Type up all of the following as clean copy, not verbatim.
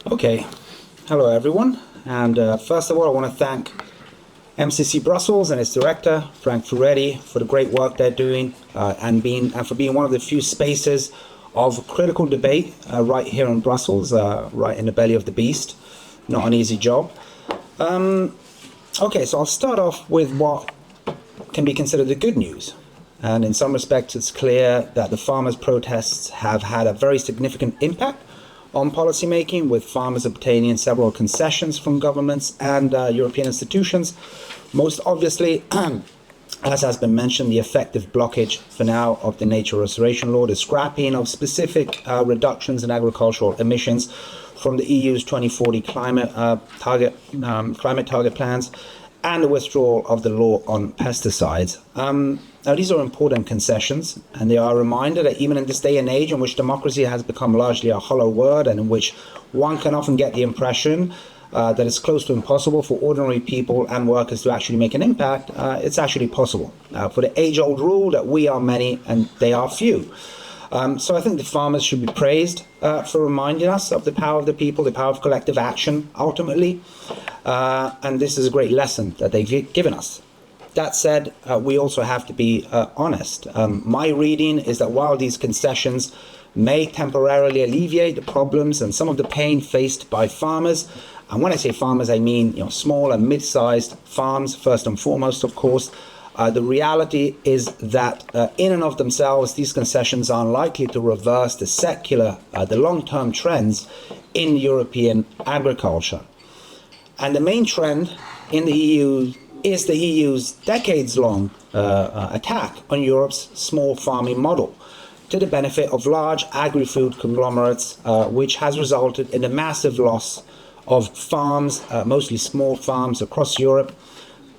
Okay, hello everyone, and first of all I want to thank MCC Brussels and its director, Frank Furetti, for the great work they're doing and for being one of the few spaces of critical debate right here in Brussels, right in the belly of the beast. Not an easy job. Okay, so I'll start off with what can be considered the good news. And in some respects, it's clear that the farmers' protests have had a very significant impact on policymaking, with farmers obtaining several concessions from governments and European institutions. Most obviously, as has been mentioned, the effective blockage for now of the nature restoration law, the scrapping of specific reductions in agricultural emissions from the EU's 2040 climate target plans, and the withdrawal of the law on pesticides. Now, these are important concessions, and they are a reminder that even in this day and age in which democracy has become largely a hollow word, and in which one can often get the impression that it's close to impossible for ordinary people and workers to actually make an impact, it's actually possible. For the age-old rule that we are many and they are few. So I think the farmers should be praised for reminding us of the power of the people, the power of collective action, ultimately. And this is a great lesson that they've given us. That said, we also have to be honest. My reading is that while these concessions may temporarily alleviate the problems and some of the pain faced by farmers, and when I say farmers, I mean small and mid-sized farms, first and foremost, of course, the reality is that in and of themselves, these concessions are unlikely to reverse the secular, the long-term trends in European agriculture. And the main trend in the EU is the EU's decades-long attack on Europe's small farming model to the benefit of large agri-food conglomerates, which has resulted in a massive loss of farms, mostly small farms across Europe.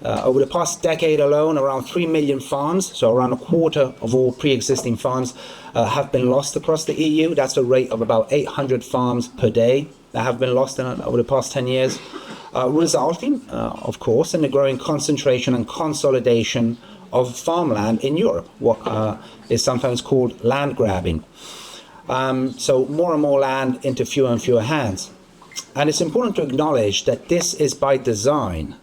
Over the past decade alone, around 3 million farms, so around a quarter of all pre-existing farms, have been lost across the EU. That's a rate of about 800 farms per day that have been lost over the past 10 years, resulting, of course, in the growing concentration and consolidation of farmland in Europe, what is sometimes called land grabbing. So more and more land into fewer and fewer hands. And it's important to acknowledge that this is by design.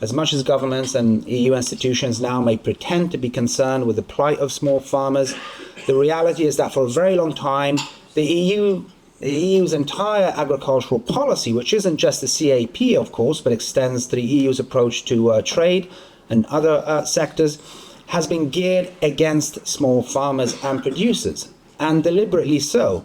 As much as governments and EU institutions now may pretend to be concerned with the plight of small farmers, the reality is that for a very long time, the EU's entire agricultural policy, which isn't just the CAP, of course, but extends to the EU's approach to trade and other sectors, has been geared against small farmers and producers, and deliberately so.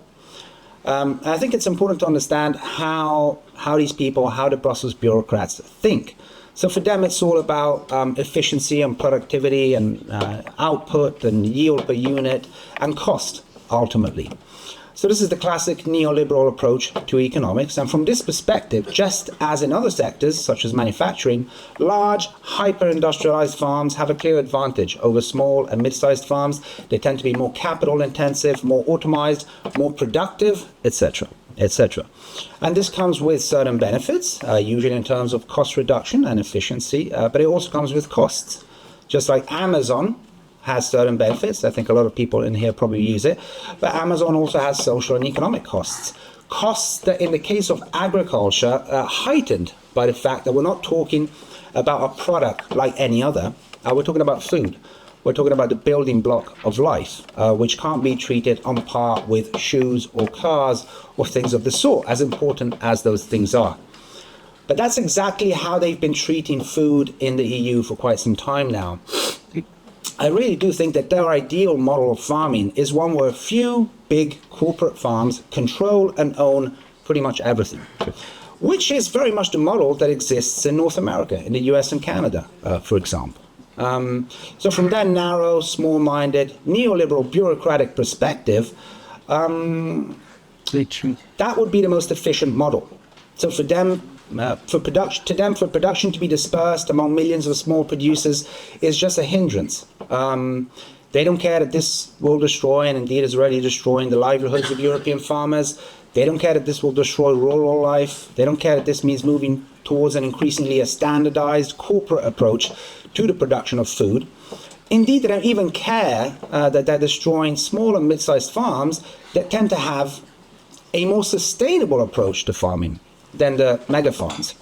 I think it's important to understand how these people, how the Brussels bureaucrats think. So for them, it's all about efficiency and productivity and output and yield per unit and cost, ultimately. So this is the classic neoliberal approach to economics. And from this perspective, just as in other sectors, such as manufacturing, large, hyper-industrialized farms have a clear advantage over small and mid-sized farms. They tend to be more capital-intensive, more automized, more productive, etc., etc. And this comes with certain benefits, usually in terms of cost reduction and efficiency, but it also comes with costs. Just like Amazon has certain benefits, I think a lot of people in here probably use it, but Amazon also has social and economic costs. Costs that in the case of agriculture are heightened by the fact that we're not talking about a product like any other, we're talking about food. We're talking about the building block of life, which can't be treated on par with shoes or cars or things of the sort, as important as those things are. But that's exactly how they've been treating food in the EU for quite some time now. I really do think that their ideal model of farming is one where a few big corporate farms control and own pretty much everything, which is very much the model that exists in North America, in the US and Canada, for example. So from that narrow, small-minded, neoliberal, bureaucratic perspective, that would be the most efficient model. So for them, for production to be dispersed among millions of small producers is just a hindrance. They don't care that this will destroy, and indeed is already destroying, the livelihoods of European farmers. They don't care that this will destroy rural life. They don't care that this means moving towards an increasingly a standardized corporate approach to the production of food. Indeed, they don't even care that they're destroying small and mid-sized farms that tend to have a more sustainable approach to farming than the mega farms.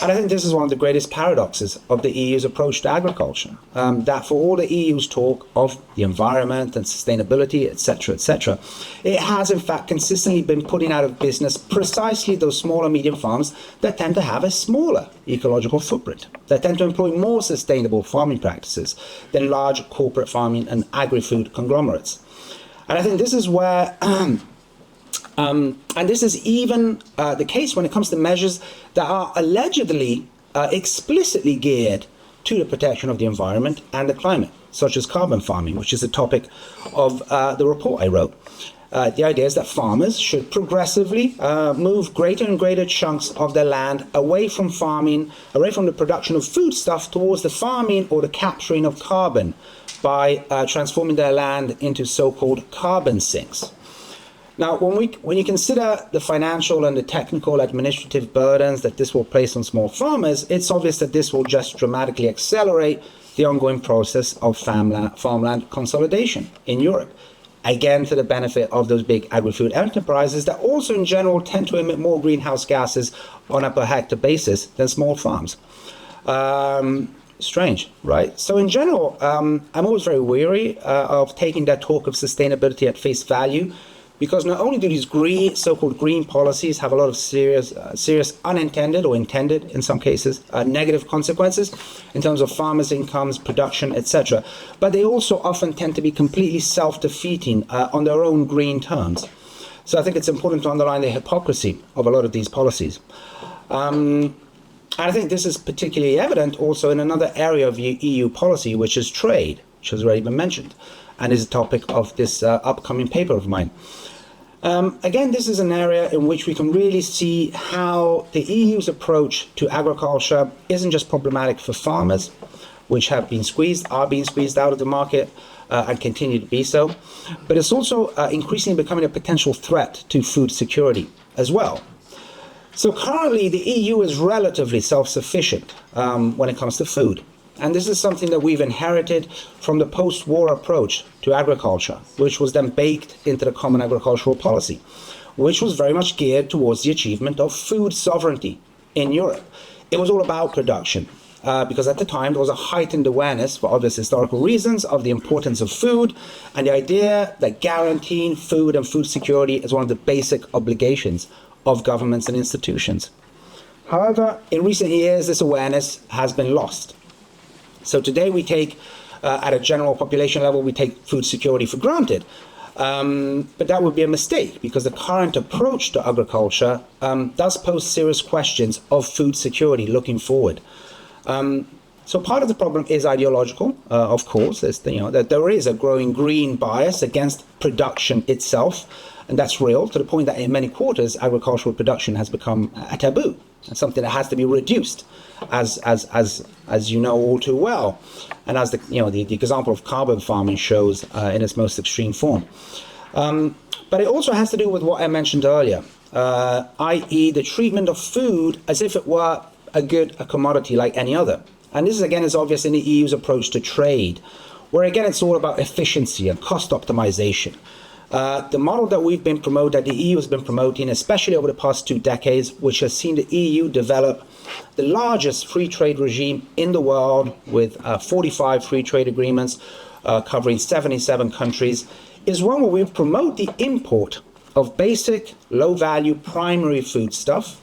And I think this is one of the greatest paradoxes of the EU's approach to agriculture, that for all the EU's talk of the environment and sustainability, etc., it has in fact consistently been putting out of business precisely those small and medium farms that tend to have a smaller ecological footprint, that tend to employ more sustainable farming practices than large corporate farming and agri-food conglomerates. And I think this is where and this is even the case when it comes to measures that are allegedly explicitly geared to the protection of the environment and the climate, such as carbon farming, which is the topic of the report I wrote. The idea is that farmers should progressively move greater and greater chunks of their land away from farming, away from the production of foodstuff, towards the farming or the capturing of carbon by transforming their land into so-called carbon sinks. Now, when you consider the financial and the technical administrative burdens that this will place on small farmers, it's obvious that this will just dramatically accelerate the ongoing process of farmland consolidation in Europe, again to the benefit of those big agri-food enterprises that also in general tend to emit more greenhouse gases on a per hectare basis than small farms. Strange, right? So in general, I'm always very weary of taking that talk of sustainability at face value, because not only do these so-called green policies have a lot of serious unintended or intended, in some cases, negative consequences in terms of farmers' incomes, production, etc., but they also often tend to be completely self-defeating on their own green terms. So I think it's important to underline the hypocrisy of a lot of these policies. And I think this is particularly evident also in another area of EU policy, which is trade, which has already been mentioned, and is a topic of this upcoming paper of mine. Again, this is an area in which we can really see how the EU's approach to agriculture isn't just problematic for farmers, which are being squeezed out of the market and continue to be so, but it's also increasingly becoming a potential threat to food security as well. So currently, the EU is relatively self-sufficient when it comes to food. And this is something that we've inherited from the post-war approach to agriculture, which was then baked into the common agricultural policy, which was very much geared towards the achievement of food sovereignty in Europe. It was all about production, because at the time there was a heightened awareness, for obvious historical reasons, of the importance of food and the idea that guaranteeing food and food security is one of the basic obligations of governments and institutions. However, in recent years, this awareness has been lost. So today we take, at a general population level, we take food security for granted. But that would be a mistake, because the current approach to agriculture does pose serious questions of food security looking forward. So part of the problem is ideological, of course. That there is a growing green bias against production itself, and that's real, to the point that in many quarters agricultural production has become a taboo, and something that has to be reduced, as you know all too well, and as the example of carbon farming shows in its most extreme form. But it also has to do with what I mentioned earlier, i.e. the treatment of food as if it were a commodity like any other. And this again is obvious in the EU's approach to trade, where again it's all about efficiency and cost optimization. The model that that the EU has been promoting, especially over the past 2 decades, which has seen the EU develop the largest free trade regime in the world with 45 free trade agreements covering 77 countries, is one where we promote the import of basic, low-value primary foodstuff,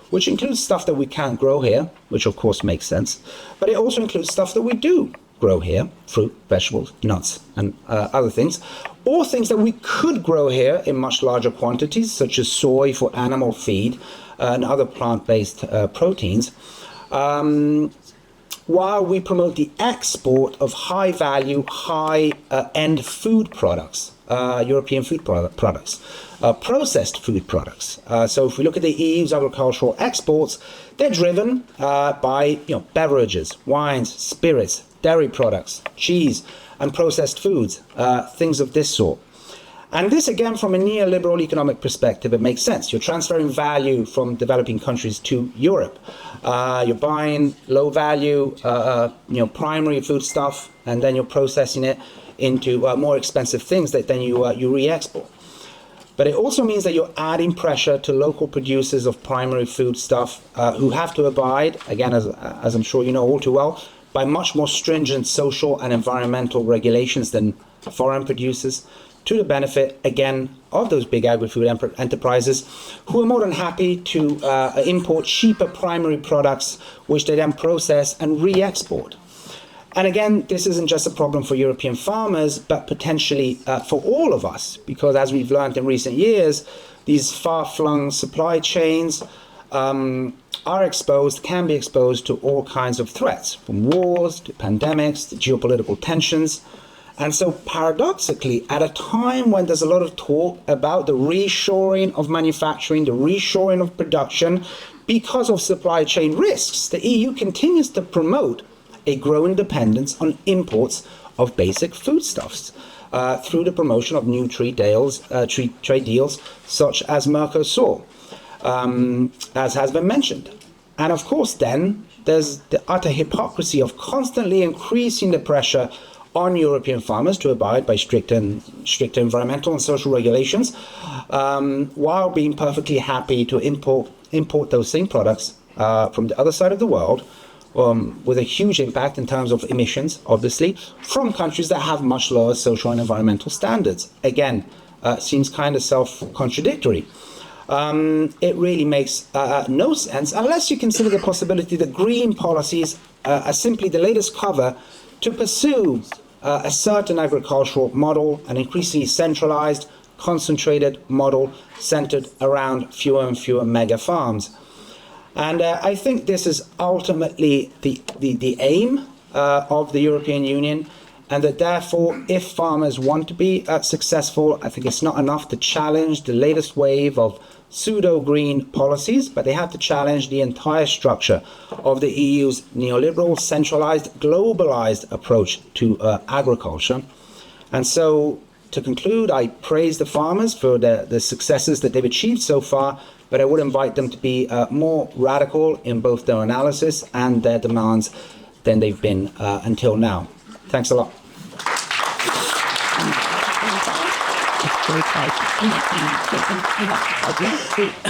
which includes stuff that we can't grow here, which of course makes sense, but it also includes stuff that we do grow here, fruit, vegetables, nuts, and other things, or things that we could grow here in much larger quantities, such as soy for animal feed and other plant-based proteins, while we promote the export of high-value, high-end food products, European food products, processed food products. So if we look at the EU's agricultural exports, they're driven by beverages, wines, spirits, dairy products, cheese, and processed foods, things of this sort. And this, again, from a neoliberal economic perspective, it makes sense. You're transferring value from developing countries to Europe. You're buying low-value, primary food stuff, and then you're processing it into more expensive things that then you re-export. But it also means that you're adding pressure to local producers of primary foodstuff who have to abide, again, as I'm sure you know all too well, by much more stringent social and environmental regulations than foreign producers, to the benefit, again, of those big agri-food enterprises who are more than happy to import cheaper primary products, which they then process and re-export. And again, this isn't just a problem for European farmers, but potentially for all of us, because as we've learned in recent years, these far-flung supply chains can be exposed to all kinds of threats, from wars to pandemics to geopolitical tensions. And so paradoxically, at a time when there's a lot of talk about the reshoring of manufacturing, the reshoring of production, because of supply chain risks, the EU continues to promote a growing dependence on imports of basic foodstuffs through the promotion of new trade deals such as Mercosur, as has been mentioned. And of course, then, there's the utter hypocrisy of constantly increasing the pressure on European farmers to abide by stricter environmental and social regulations, while being perfectly happy to import those same products from the other side of the world, with a huge impact in terms of emissions, obviously, from countries that have much lower social and environmental standards. Again, seems kind of self-contradictory. It really makes no sense unless you consider the possibility that green policies are simply the latest cover to pursue a certain agricultural model, an increasingly centralized, concentrated model centered around fewer and fewer mega farms. And I think this is ultimately the aim of the European Union, and that therefore, if farmers want to be successful, I think it's not enough to challenge the latest wave of pseudo-green policies, but they have to challenge the entire structure of the EU's neoliberal, centralized, globalized approach to agriculture. And so, to conclude, I praise the farmers for the successes that they've achieved so far, but I would invite them to be more radical in both their analysis and their demands than they've been until now. Thanks a lot.